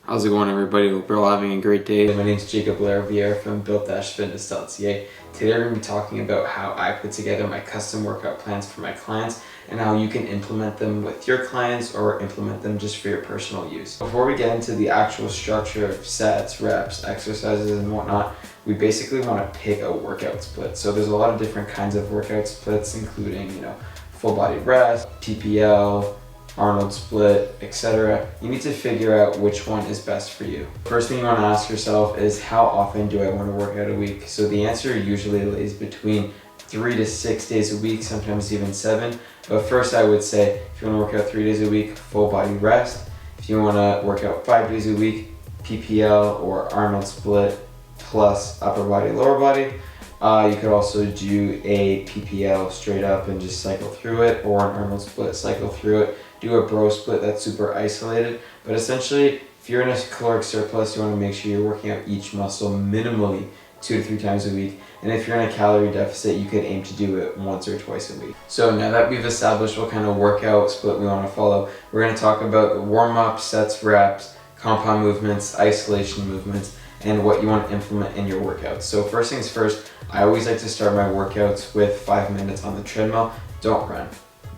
How's it going, everybody? Hope you're all having a great day. My name is Jacob Laraviere from built-fitness.ca. Today we're going to be talking about how I put together my custom workout plans for my clients and how you can implement them with your clients or implement them just for your personal use. Before we get into the actual structure of sets, reps, exercises, and whatnot, we basically want to pick a workout split. So there's a lot of different kinds of workout splits, including, full body rest, PPL, Arnold split, etc. You need to figure out which one is best for you. First thing you want to ask yourself is, how often do I want to work out a week? So the answer usually lays between 3 to 6 days a week, sometimes even 7. But first I would say, if you want to work out 3 days a week, full body rest. If you want to work out 5 days a week, PPL or Arnold split plus upper body, lower body. You could also do a PPL straight up and just cycle through it, or an Arnold split, cycle through it. Do a bro split that's super isolated. But essentially, if you're in a caloric surplus, you want to make sure you're working out each muscle minimally 2 to 3 times a week. And if you're in a calorie deficit, you could aim to do it once or twice a week. So now that we've established what kind of workout split we want to follow, we're going to talk about the warm-up, sets, reps, compound movements, isolation movements, and what you want to implement in your workouts. So first things first, I always like to start my workouts with 5 minutes on the treadmill. Don't run.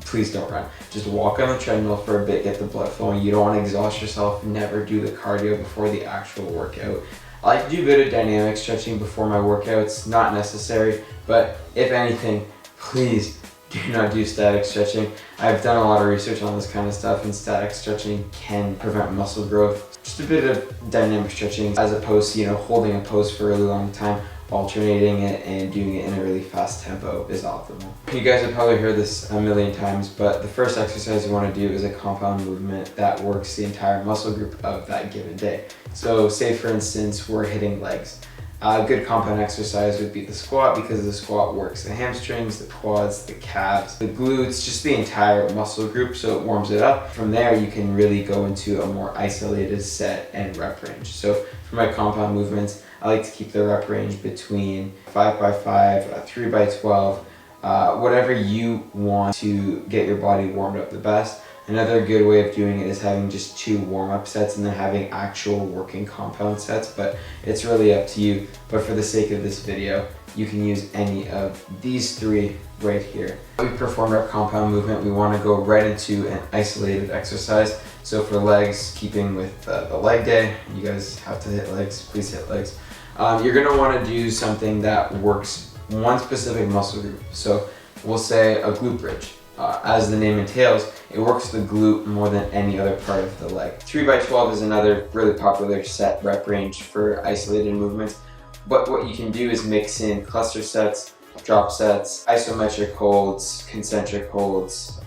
Please don't run. Just walk on the treadmill for a bit, get the blood flowing. You don't want to exhaust yourself. Never do the cardio before the actual workout. I like to do a bit of dynamic stretching before my workouts. Not necessary, but if anything, please do not do static stretching. I've done a lot of research on this kind of stuff, and static stretching can prevent muscle growth. Just a bit of dynamic stretching as opposed to, holding a pose for a really long time. Alternating it and doing it in a really fast tempo is optimal. You guys have probably heard this a million times, but the first exercise you want to do is a compound movement that works the entire muscle group of that given day. So say for instance, we're hitting legs. A good compound exercise would be the squat, because the squat works the hamstrings, the quads, the calves, the glutes, just the entire muscle group, so it warms it up. From there, you can really go into a more isolated set and rep range. So for my compound movements, I like to keep the rep range between 5x5, 3x12, whatever you want to get your body warmed up the best. Another good way of doing it is having just 2 warm-up sets and then having actual working compound sets, but it's really up to you. But for the sake of this video, you can use any of these 3 right here. We performed our compound movement. We want to go right into an isolated exercise. So for legs, keeping with the leg day, you guys have to hit legs, please hit legs. You're going to want to do something that works one specific muscle group. So we'll say a glute bridge. As the name entails, it works the glute more than any other part of the leg. 3x12 is another really popular set rep range for isolated movements. But what you can do is mix in cluster sets, drop sets, isometric holds, concentric holds,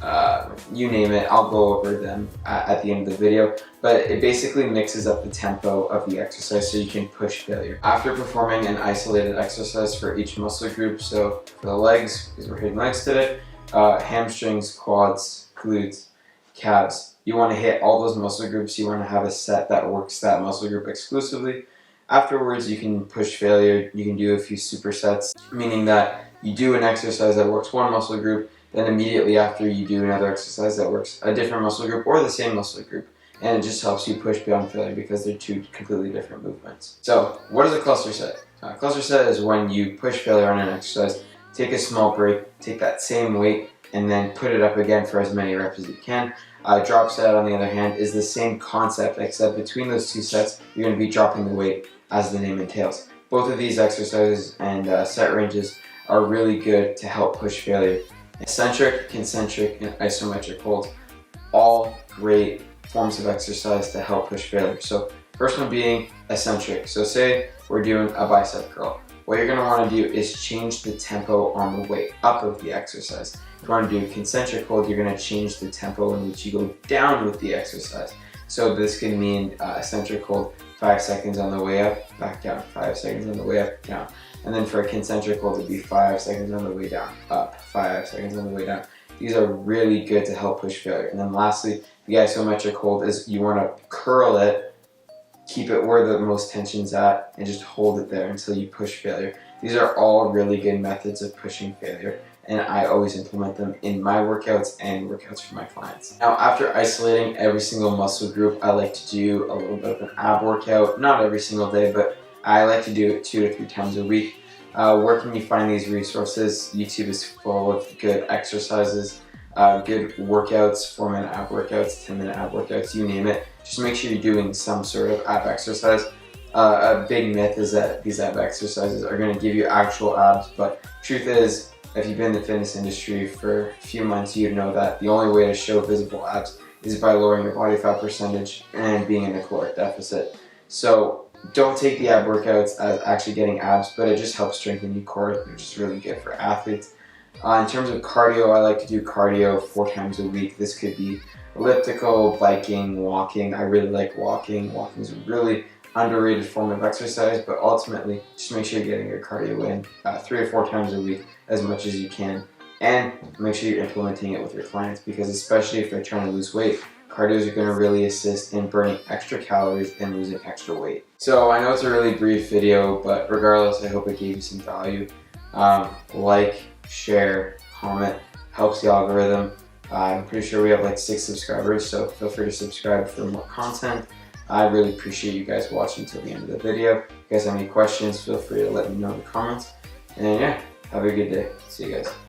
you name it. I'll go over them at the end of the video. But it basically mixes up the tempo of the exercise so you can push failure. After performing an isolated exercise for each muscle group, so for the legs, because we're hitting legs today, hamstrings, quads, glutes, calves. You want to hit all those muscle groups. You want to have a set that works that muscle group exclusively. Afterwards, you can push failure. You can do a few supersets, meaning that you do an exercise that works one muscle group, then immediately after you do another exercise that works a different muscle group or the same muscle group. And it just helps you push beyond failure because they're 2 completely different movements. So what is a cluster set? A cluster set is when you push failure on an exercise, take a small break, take that same weight, and then put it up again for as many reps as you can. Drop set, on the other hand, is the same concept, except between those 2 sets, you're going to be dropping the weight as the name entails. Both of these exercises and set ranges are really good to help push failure. Eccentric, concentric, and isometric holds, all great forms of exercise to help push failure. So first one being eccentric. So say we're doing a bicep curl. What you're going to want to do is change the tempo on the way up of the exercise. If you want to do a concentric hold, you're going to change the tempo in which you go down with the exercise. So this can mean eccentric hold, 5 seconds on the way up, back down, 5 seconds on the way up, down. And then for a concentric hold, it'd be 5 seconds on the way down, up, 5 seconds on the way down. These are really good to help push failure. And then lastly, the isometric hold is you want to curl it, keep it where the most tension's at, and just hold it there until you push failure. These are all really good methods of pushing failure. and I always implement them in my workouts and workouts for my clients. Now, after isolating every single muscle group, I like to do a little bit of an ab workout, not every single day, but I like to do it 2 to 3 times a week. Where can you find these resources? YouTube is full of good exercises, good workouts, 4-minute ab workouts, 10-minute ab workouts, you name it. Just make sure you're doing some sort of ab exercise. A big myth is that these ab exercises are going to give you actual abs, but truth is, if you've been in the fitness industry for a few months, you know that the only way to show visible abs is by lowering your body fat percentage and being in a caloric deficit. So don't take the ab workouts as actually getting abs, but it just helps strengthen your core, which is really good for athletes. In terms of cardio, I like to do cardio 4 times a week. This could be elliptical, biking, walking. I really like walking. Walking is a really underrated form of exercise, but ultimately just make sure you're getting your cardio in 3 or 4 times a week as much as you can, and make sure you're implementing it with your clients, because especially if they're trying to lose weight, cardios are going to really assist in burning extra calories and losing extra weight. So I know it's a really brief video, but regardless, I hope it gave you some value. Like, share, comment, helps the algorithm. I'm pretty sure we have like 6 subscribers, so feel free to subscribe for more content. I really appreciate you guys watching till the end of the video. If you guys have any questions, feel free to let me know in the comments. And yeah, have a good day. See you guys.